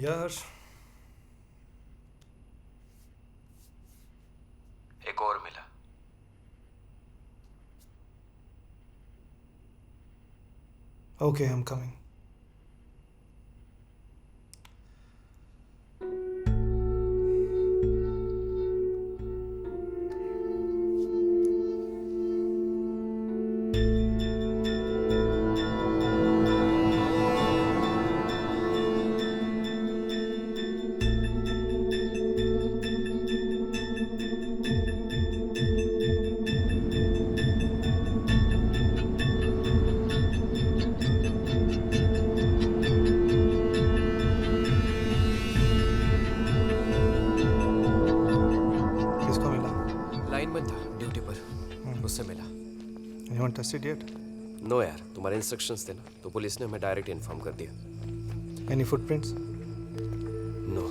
यार एक और मिला। Okay, I am coming. किसको मिला? लाइनमैन था ड्यूटी पर, उससे मिला। Anyone tested yet? नो यार, तुम्हारे इंस्ट्रक्शंस थे ना, तो पुलिस ने हमें डायरेक्ट इन्फॉर्म कर दिया। Any footprints? नो।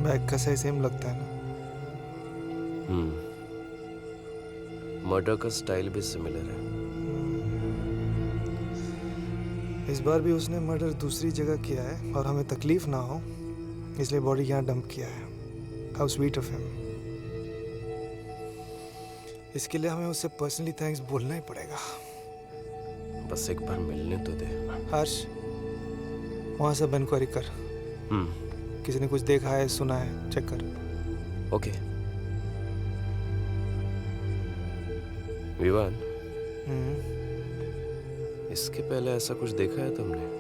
बैग का साइज सेम लगता है ना? मर्डर का स्टाइल भी सिमिलर है। इस बार भी उसने मर्डर दूसरी जगह किया है और हमें तकलीफ ना हो इसलिए बॉडी यहाँ डंप किया है। How sweet of him. इसके लिए हमें उससे पर्सनली थैंक्स बोलना ही पड़ेगा। बस एक बार मिलने तो दे। हर्ष, वहाँ सब इंक्वायरी कर। किसी ने कुछ देखा है, सुना है, चेक कर। ओके। विवान, इसके पहले ऐसा कुछ देखा है तुमने?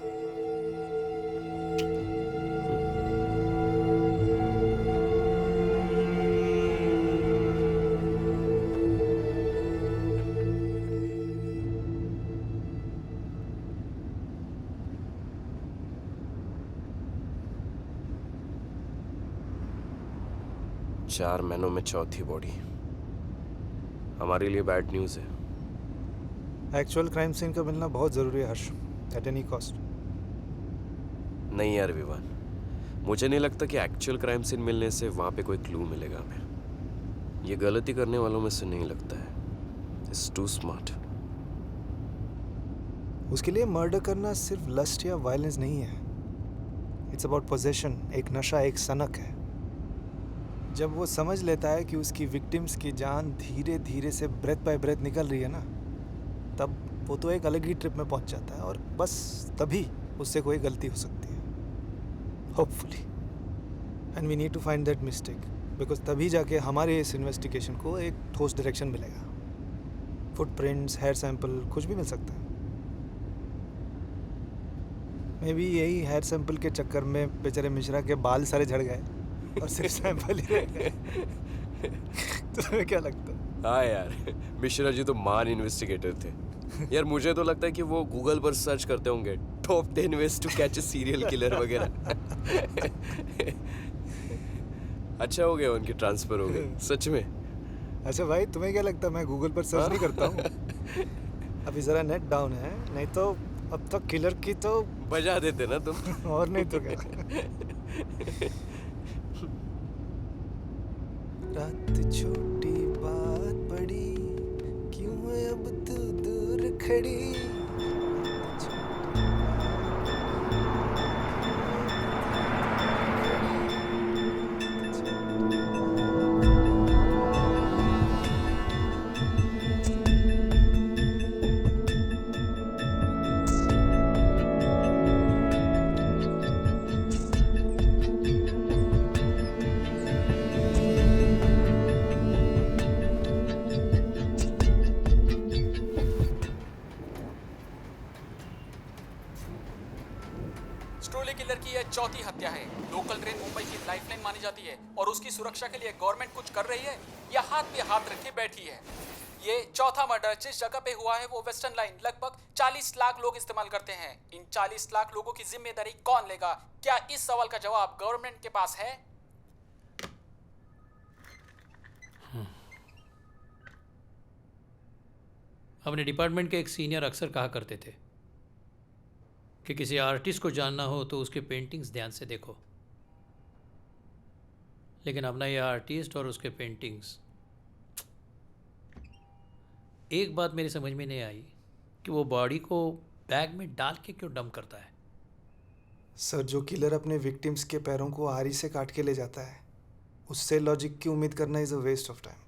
चार महीनों में चौथी बॉडी। हमारे लिए बैड न्यूज़ है। एक्चुअल क्राइम सीन का मिलना बहुत ज़रूरी है हर्ष, एट एनी कॉस्ट। नहीं यार विवान, मुझे नहीं लगता कि एक्चुअल क्राइम सीन मिलने से वहाँ पे कोई क्लू मिलेगा हमें। ये गलती करने वालों में से नहीं लगता है। It's too smart. उसके लिए मर्डर करना सिर्फ लस्ट या वायलेंस नहीं है। इट्स अबाउट पोजेशन, एक नशा, एक सनक है। जब वो समझ लेता है कि उसकी विक्टिम्स की जान धीरे धीरे से ब्रेथ बाय ब्रेथ निकल रही है ना, तब वो तो एक अलग ही ट्रिप में पहुंच जाता है और बस तभी उससे कोई गलती हो सकती है, hopefully. And we need to find that mistake, because तभी जाके हमारे इस इन्वेस्टिगेशन को एक ठोस डायरेक्शन मिलेगा। फुटप्रिंट्स, हेयर सैंपल, कुछ भी मिल सकता है। मे बी यही हेयर सैंपल के चक्कर में बेचारे मिश्रा के बाल सारे झड़ गए और सिर्फ सैंपल ही रह गए। तुम्हें क्या लगता है? हाँ यार, मिश्रा जी तो मान इन्वेस्टिगेटर थे। यार मुझे तो लगता है कि वो गूगल पर सर्च करते होंगे top 10 ways to catch a serial killer वगैरह। अच्छा हो गया उनकी ट्रांसफर हो गई, सच में। अच्छा भाई, तुम्हें क्या लगता है मैं गूगल पर सर्च नहीं करता हूँ? अभी ज़रा नेट डाउन है, नहीं तो अब तक किलर की तो बजा देते ना तुम। और नहीं तो क्या। रात छोटी बात बड़ी, क्यों है अब तू दूर खड़ी। स्ट्रोले किलर की यह चौथी हत्या है। लोकल ट्रेन मुंबई की लाइफलाइन मानी जाती है और उसकी सुरक्षा के लिए गवर्नमेंट कुछ कर रही है या हाथ पे हाथ रखे बैठी है। ये चौथा मर्डर जिस जगह पे हुआ है वो वेस्टर्न लाइन लगभग 40 लाख लोग इस्तेमाल करते हैं। इन 40 लाख लोगों की जिम्मेदारी कौन लेगा? क्या इस सवाल का जवाब गवर्नमेंट के पास है? अपने डिपार्टमेंट के एक सीनियर अक्सर कहा करते थे कि किसी आर्टिस्ट को जानना हो तो उसके पेंटिंग्स ध्यान से देखो। लेकिन अपना ये आर्टिस्ट और उसके पेंटिंग्स, एक बात मेरी समझ में नहीं आई कि वो बॉडी को बैग में डाल के क्यों डंप करता है। सर, जो किलर अपने विक्टिम्स के पैरों को आरी से काट के ले जाता है, उससे लॉजिक की उम्मीद करना is a waste of time.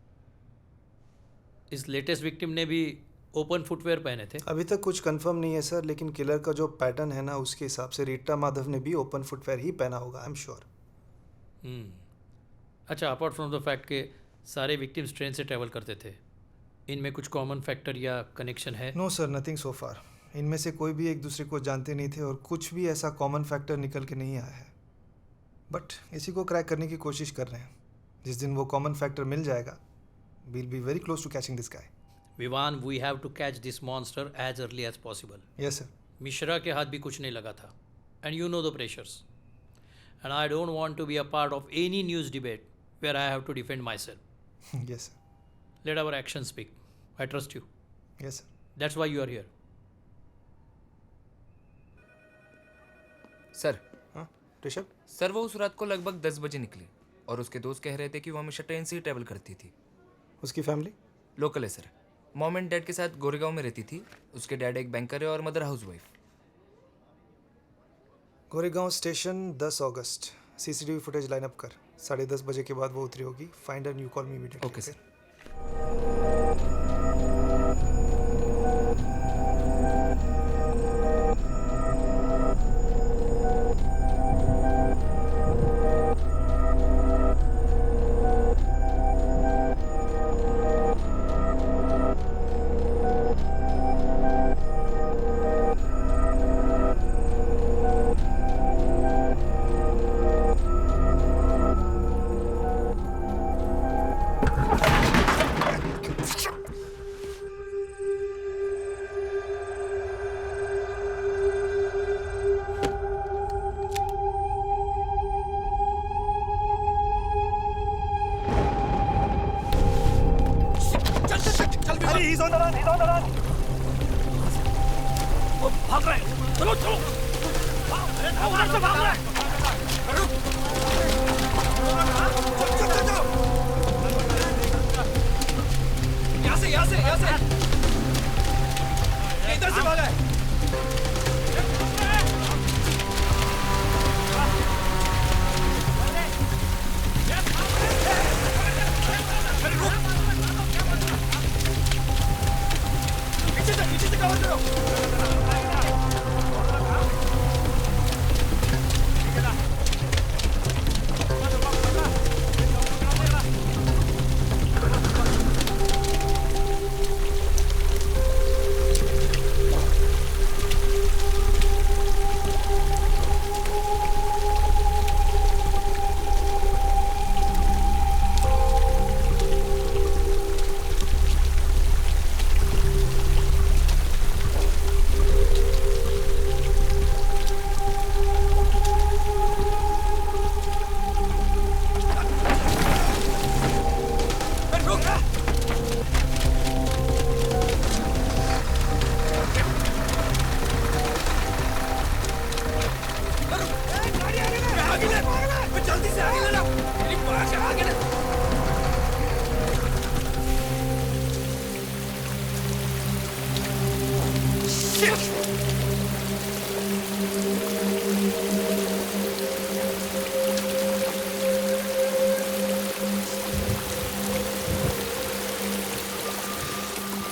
इस लेटेस्ट विक्टिम ने भी ओपन फुटवेयर पहने थे। अभी तक कुछ कंफर्म नहीं है सर, लेकिन किलर का जो पैटर्न है ना, उसके हिसाब से रीटा माधव ने भी ओपन फुटवेयर ही पहना होगा, आई एम श्योर। अच्छा, अपार्ट फ्रॉम द फैक्ट के सारे विक्टिम्स ट्रेन से ट्रैवल करते थे, इनमें कुछ कॉमन फैक्टर या कनेक्शन है? नो सर, नथिंग सो फार। इनमें से कोई भी एक दूसरे को जानते नहीं थे और कुछ भी ऐसा कॉमन फैक्टर निकल के नहीं आया है। बट इसी को क्रैक करने की कोशिश कर रहे हैं। जिस दिन वो कॉमन फैक्टर मिल जाएगा, we'll be very close to catching this guy. Vivaan, we have to catch this monster as early as possible. Yes sir. Mishra के हाथ भी कुछ नहीं लगा था, and you know the pressures, and I don't want to be a part of any news debate where I have to defend myself. Yes sir. Let our action speak. I trust you. Yes sir. That's why you are here. Sir. हाँ Rishabh? Sir, वो उस रात को लगभग 10 बजे निकली और उसके दोस्त कह रहे थे कि वो हमेशा ट्रेन से ही ट्रैवल करती थी। उसकी फैमिली? लोकल है सर। मॉम एंड डैड के साथ गोरेगांव में रहती थी। उसके डैड एक बैंकर है और मदर हाउसवाइफ। गोरेगांव स्टेशन 10 अगस्त। सीसीटीवी फुटेज लाइन अप कर। 10:30 बजे के बाद वो उतरी होगी। Find and you call me immediately. Okay sir.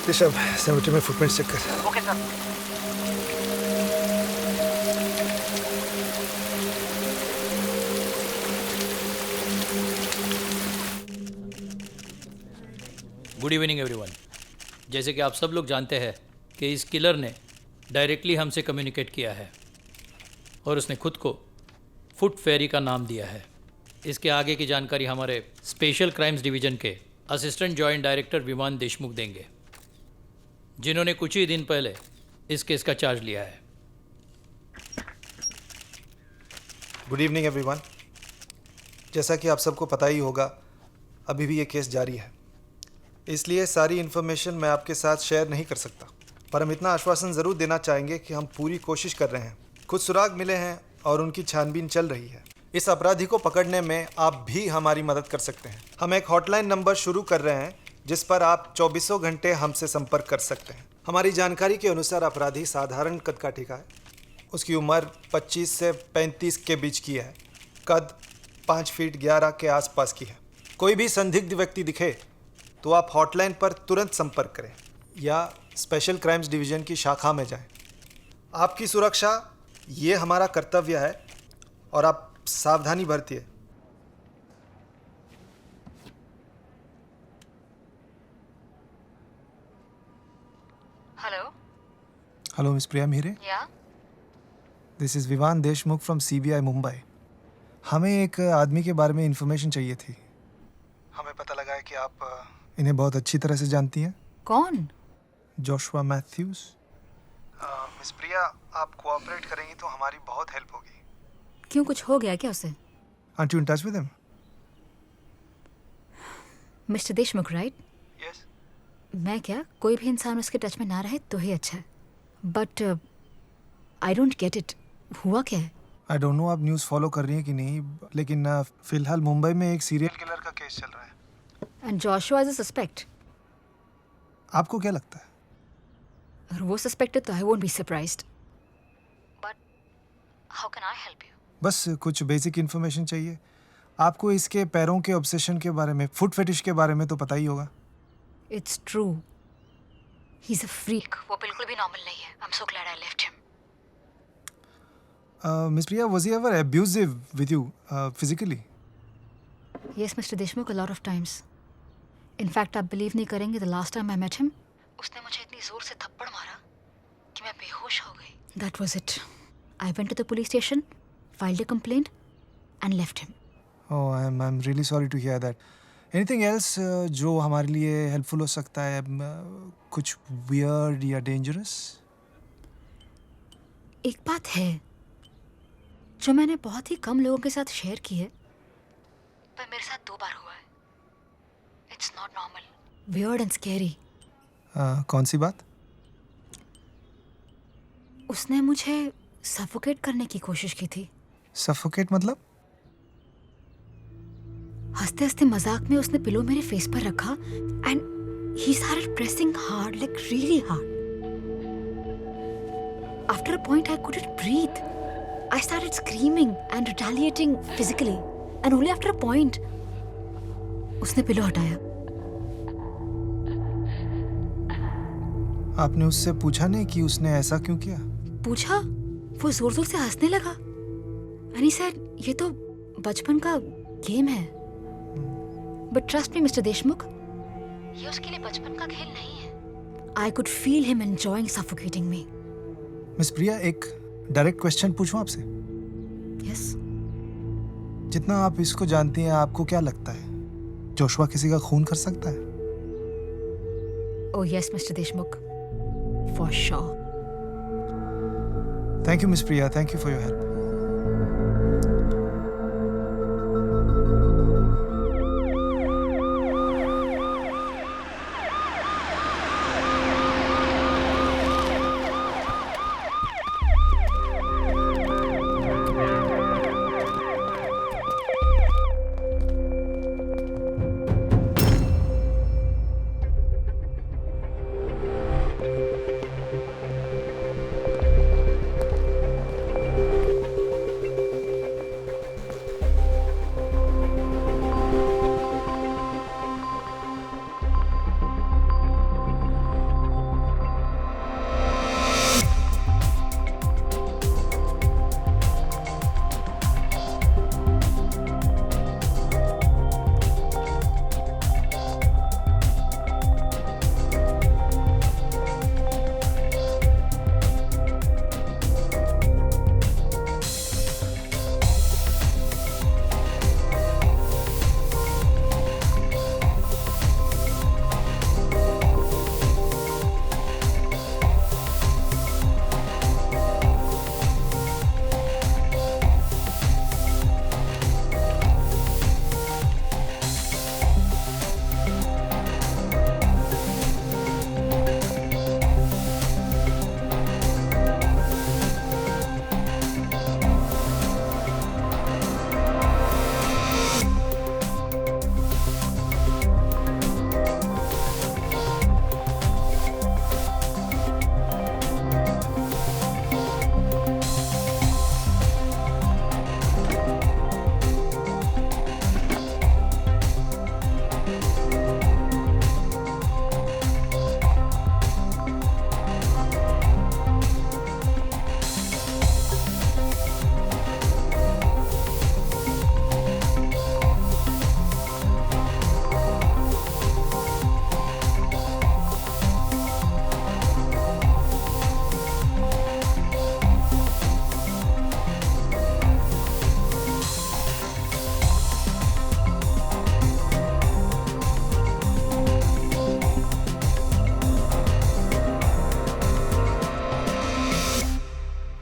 Rishabh, cemetery में फुटप्रिंट्स चेक कर। Okay sir. Good evening everyone. जैसे कि आप सब लोग जानते हैं कि इस किलर ने डायरेक्टली हमसे कम्युनिकेट किया है और उसने खुद को फुट फेरी का नाम दिया है। इसके आगे की जानकारी हमारे स्पेशल क्राइम्स डिवीजन के असिस्टेंट जॉइंट डायरेक्टर विमान देशमुख देंगे, जिन्होंने कुछ ही दिन पहले इस केस का चार्ज लिया है। Good evening everyone. जैसा कि आप सबको पता ही होगा, अभी भी ये केस जारी है। इसलिए सारी इन्फॉर्मेशन मैं आपके साथ शेयर नहीं कर सकता, पर हम इतना आश्वासन ज़रूर देना चाहेंगे कि हम पूरी कोशिश कर रहे हैं। कुछ सुराग मिले हैं और उनकी छानबीन चल रही है। इस अपराधी को पकड़ने में आप भी हमारी मदद कर सकते हैं। हम एक हॉटलाइन नंबर शुरू कर रहे हैं जिस पर आप 24 घंटे हमसे संपर्क कर सकते हैं। हमारी जानकारी के अनुसार अपराधी साधारण कद काठी का है। उसकी उम्र 25 से 35 के बीच की है। कद 5 फीट 11 के आसपास की है। कोई भी संदिग्ध व्यक्ति दिखे तो आप हॉटलाइन पर तुरंत संपर्क करें या स्पेशल क्राइम्स डिवीज़न की शाखा में जाएं। आपकी सुरक्षा ये हमारा कर्तव्य है और आप सावधानी बरतिए। हेलो हेलो मिस प्रिया मीरे, yeah this is Vivaan Deshmukh from CBI Mumbai. हमें एक आदमी के बारे में इंफॉर्मेशन चाहिए थी। हमें पता लगा है कि आप इन्हें बहुत अच्छी तरह से जानती हैं। कौन? Joshua Mathews. मिस प्रिया, आप कोऑपरेट करेंगी तो हमारी बहुत हेल्प होगी। क्यों, कुछ हो गया क्या उसे? Aunt you in touch with him? Mister Deshmukh, right? Yes. मैं क्या, कोई भी इंसान उसके टच में ना रहे तो ही अच्छा है। But I don't get it, हुआ क्या है? आई डोंट नो आप न्यूज़ फॉलो कर रही हैं कि नहीं, लेकिन फिलहाल मुंबई में एक सीरियल किलर का केस चल रहा है। And Joshua is a suspect. आपको क्या लगता है? और वो सस्पेक्टेड तो I won't be surprised. But how can I help you? बस कुछ बेसिक इन्फॉर्मेशन चाहिए। आपको इसके पैरों के ऑब्सेशन के बारे में, फुट फेटिश के बारे में तो पता ही होगा। It's true, he is a freak. वो बिल्कुल भी नॉर्मल नहीं है। I am so glad I left him. Miss Priya, was he ever abusive with you physically? Yes mister Deshmukh, a lot of times. In fact आप बिलीव नहीं करेंगे, the last time I met him, उसने मुझे इतनी जोर से थप्पड़ मारा कि मैं बेहोश हो गई। That was it. I went to the police station, filed a complaint and left him. Oh, I am really sorry to hear that. Anything else जो हमारे लिए हेल्पफुल हो सकता है? कुछ वियर्ड या डेंजरस? एक बात है जो मैंने बहुत ही कम लोगों के साथ शेयर की है, पर मेरे साथ 2 बार हुआ है। It's not normal, weird and scary. कौन सी बात? उसने मुझे सफोकेट करने की कोशिश की थी। सफोकेट मतलब? हंसते हंसते मजाक में उसने पिलो मेरे फेस पर रखा and he started pressing hard, like really hard. After a point I couldn't breathe. I started screaming and retaliating physically, and only after a point उसने पिलो हटाया। आपने उससे पूछा नहीं कि उसने ऐसा क्यों किया? पूछा, वो जोर जोर से हंसने लगा। And he said, ये तो बचपन का गेम है। But trust me, Mr. Deshmukh, ये उसके लिए बचपन का खेल नहीं है। I could feel him enjoying suffocating me. Miss Priya, एक डायरेक्ट क्वेश्चन पूछूं आपसे? Yes. जितना आप इसको जानती हैं, आपको क्या लगता है जोशुआ किसी का खून कर सकता है? Oh yes, Mr. Deshmukh, for sure. Thank you miss Priya, thank you for your help.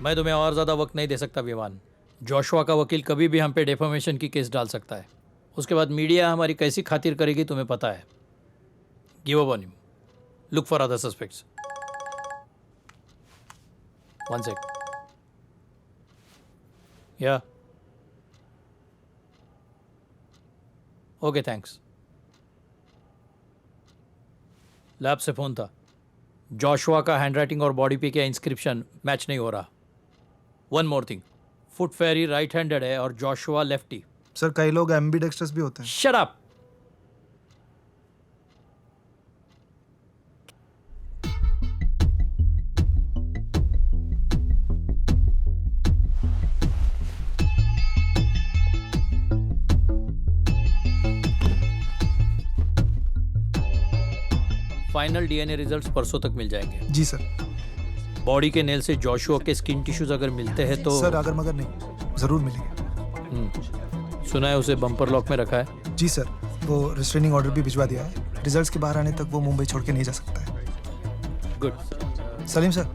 मैं तुम्हें और ज़्यादा वक्त नहीं दे सकता विवान। जोशुआ का वकील कभी भी हम पे डेफामेशन की केस डाल सकता है। उसके बाद मीडिया हमारी कैसी खातिर करेगी तुम्हें पता है। Give up on him, look for other suspects. One sec. Yeah okay thanks. Lab से फोन था। जोशुआ का हैंडराइटिंग और बॉडी पे का इंस्क्रिप्शन मैच नहीं हो रहा। वन मोर थिंग, फुट फेरी राइट हैंडेड है और जोशुआ लेफ्टी। सर कई लोग एम्बीडेक्स्ट्रस भी होते हैं। Shut up. Final DNA results परसों तक मिल जाएंगे। जी सर। बॉडी के नेल से जोशुआ के स्किन टिश्यूज अगर मिलते हैं तो सर अगर मगर नहीं, ज़रूर मिलेंगे। सुना है उसे बम्पर लॉक में रखा है। जी सर, वो रिस्ट्रेनिंग ऑर्डर भी भिजवा दिया है। रिजल्ट्स के बाहर आने तक वो मुंबई छोड़ के नहीं जा सकता है। Good. Salim sir,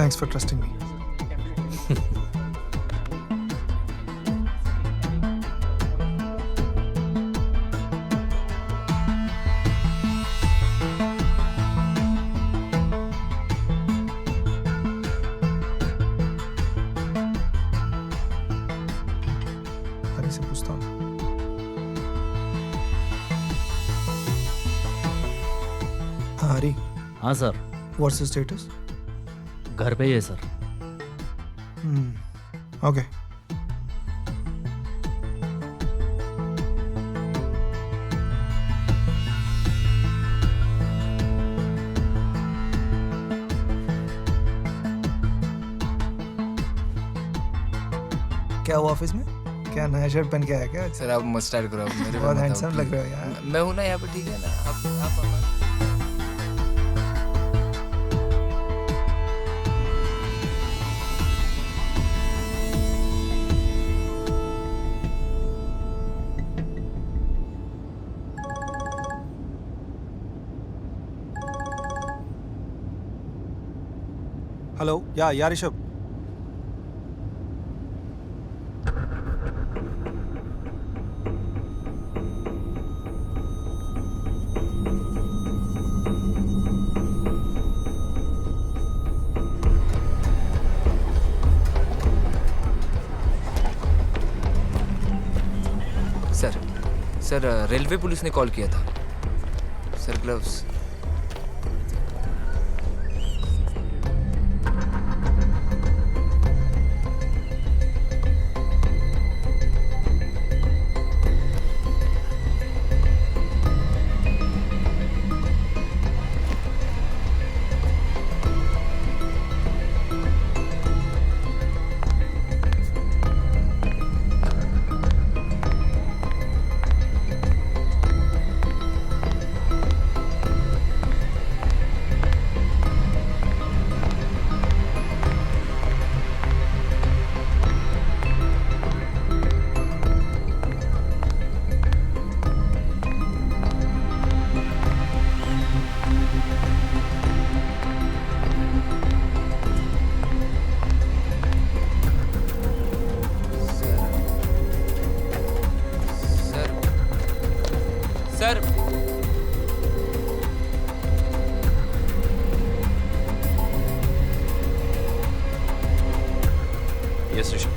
thanks for trusting me. Hari से पूछता हूँ। हाँ हरी, हाँ सर, व्हाट्स द स्टेटस? घर पे ही है सर। ओके। क्या हुआ ऑफिस में? क्या नया शर्ट पहन के आया क्या? सर आप मत स्टाइल करो, आप मेरे पे बहुत मत आओ, हैंडसम लग please। रहे हो यार। मैं हूँ ना यहाँ पे, ठीक है ना? आप हेलो, या ऋषभ। सर रेलवे पुलिस ने कॉल किया था। Sir gloves. Sir yes Rishabh.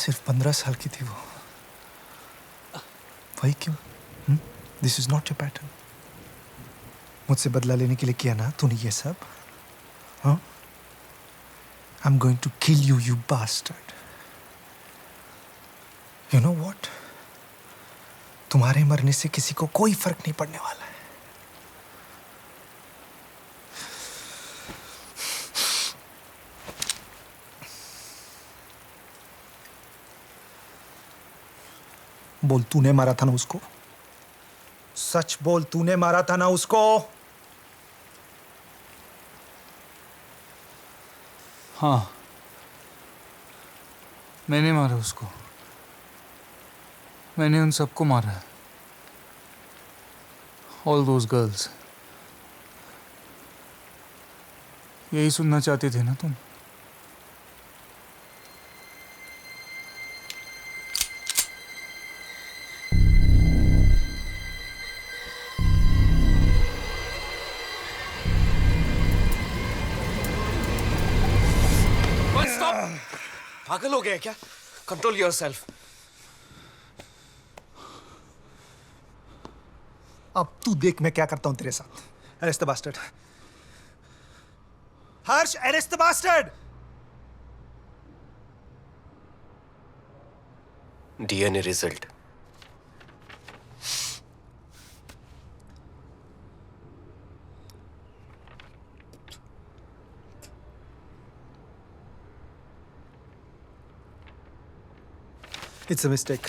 सिर्फ 15 साल की थी वो। वही क्यों? This is not your pattern. मुझसे बदला लेने के लिए किया ना तूने ये सब? हाँ? I am going to kill you, you bastard. You know what? तुम्हारे मरने से किसी को कोई फर्क नहीं पड़ने वाला है। बोल, तूने मारा था ना उसको? सच बोल, तूने मारा था ना उसको? हाँ, मैंने मारा उसको। मैंने उन सबको मारा है। All those girls. यही सुनना चाहते थे ना तुम? पागल हो गया है क्या? Control yourself. अब तू देख मैं क्या करता हूं तेरे साथ। Arrest the bastard. Harsh, arrest the bastard. DNA result. It's a mistake.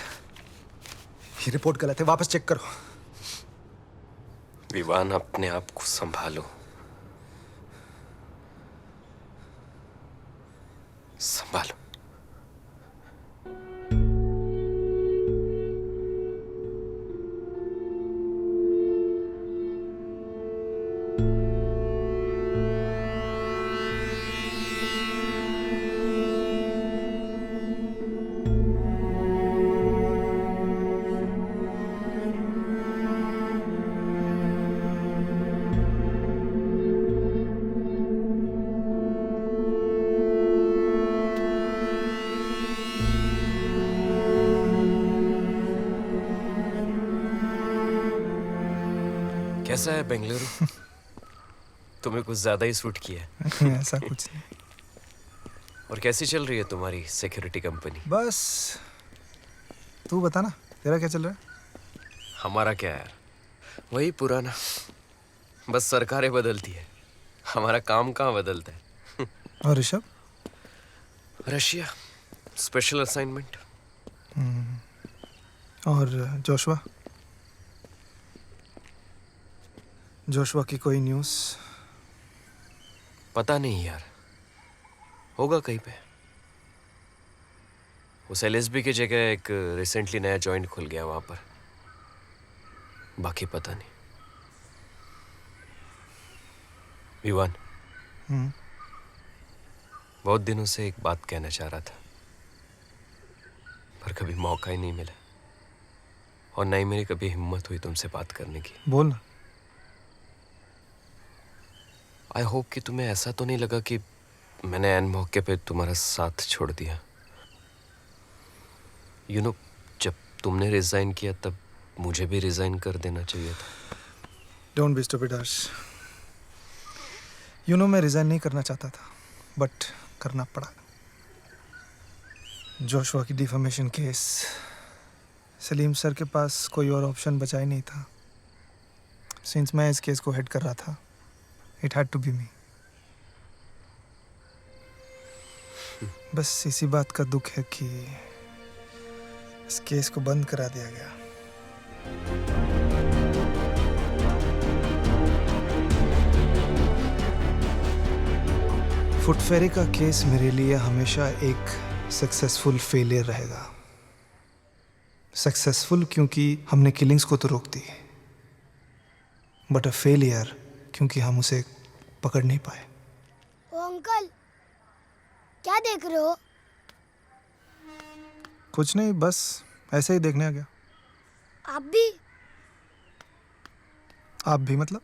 ये रिपोर्ट गलत है, वापस चेक करो। विवान, अपने आप को संभालो। संभालो। कैसा है बेंगलुरु? तुम्हें कुछ ज्यादा ही सूट किया है। ऐसा कुछ नहीं। और कैसी चल रही है तुम्हारी सिक्योरिटी कंपनी? बस तू बता ना, तेरा क्या चल रहा है? हमारा क्या यार, वही पुराना। बस सरकारें बदलती है, हमारा काम कहाँ बदलता है। और ऋषभ? Russia, special assignment. और जोशुआ? जोशुआ की कोई न्यूज़? पता नहीं यार, होगा कहीं पे। उस एलएसबी की जगह एक रिसेंटली नया जॉइंट खुल गया वहां पर। बाकी पता नहीं। विवान, बहुत दिनों से एक बात कहना चाह रहा था, पर कभी मौका ही नहीं मिला, और ना ही मेरी कभी हिम्मत हुई तुमसे बात करने की। बोल ना। आई होप कि तुम्हें ऐसा तो नहीं लगा कि मैंने एन मौके पे तुम्हारा साथ छोड़ दिया। यू नो, जब तुमने रिजाइन किया तब मुझे भी रिजाइन कर देना चाहिए था। Don't be stupid Harsh. You know मैं रिजाइन नहीं करना चाहता था, बट करना पड़ा। जोशुआ की डिफेमेशन केस, सलीम सर के पास कोई और ऑप्शन बचा ही नहीं था। सिंस मैं इस केस को हेड कर रहा था, इट हैड टू बी मी। बस इसी बात का दुख है कि इस केस को बंद करा दिया गया। फुट फेरी का केस मेरे लिए हमेशा एक सक्सेसफुल फेलियर रहेगा। सक्सेसफुल क्योंकि हमने किलिंग्स को तो रोक दी, बट अ फेलियर क्योंकि हम उसे पकड़ नहीं पाए। ओ अंकल, क्या देख रहे हो? कुछ नहीं, बस ऐसे ही देखने आ गया। आप भी? आप भी मतलब?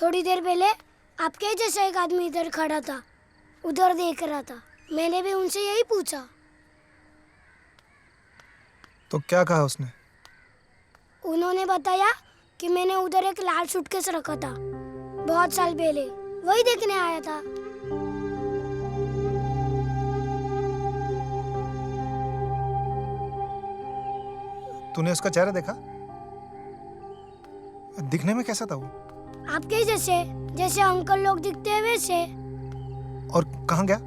थोड़ी देर पहले आपके जैसा एक आदमी इधर खड़ा था, उधर देख रहा था। मैंने भी उनसे यही पूछा। तो क्या कहा उसने? उन्होंने बताया कि मैंने उधर एक लाल सूटकेस रखा था बहुत साल पहले, वही देखने आया था। तूने उसका चेहरा देखा? दिखने में कैसा था वो? आपके जैसे, जैसे अंकल लोग दिखते हैं वैसे। और कहाँ गया?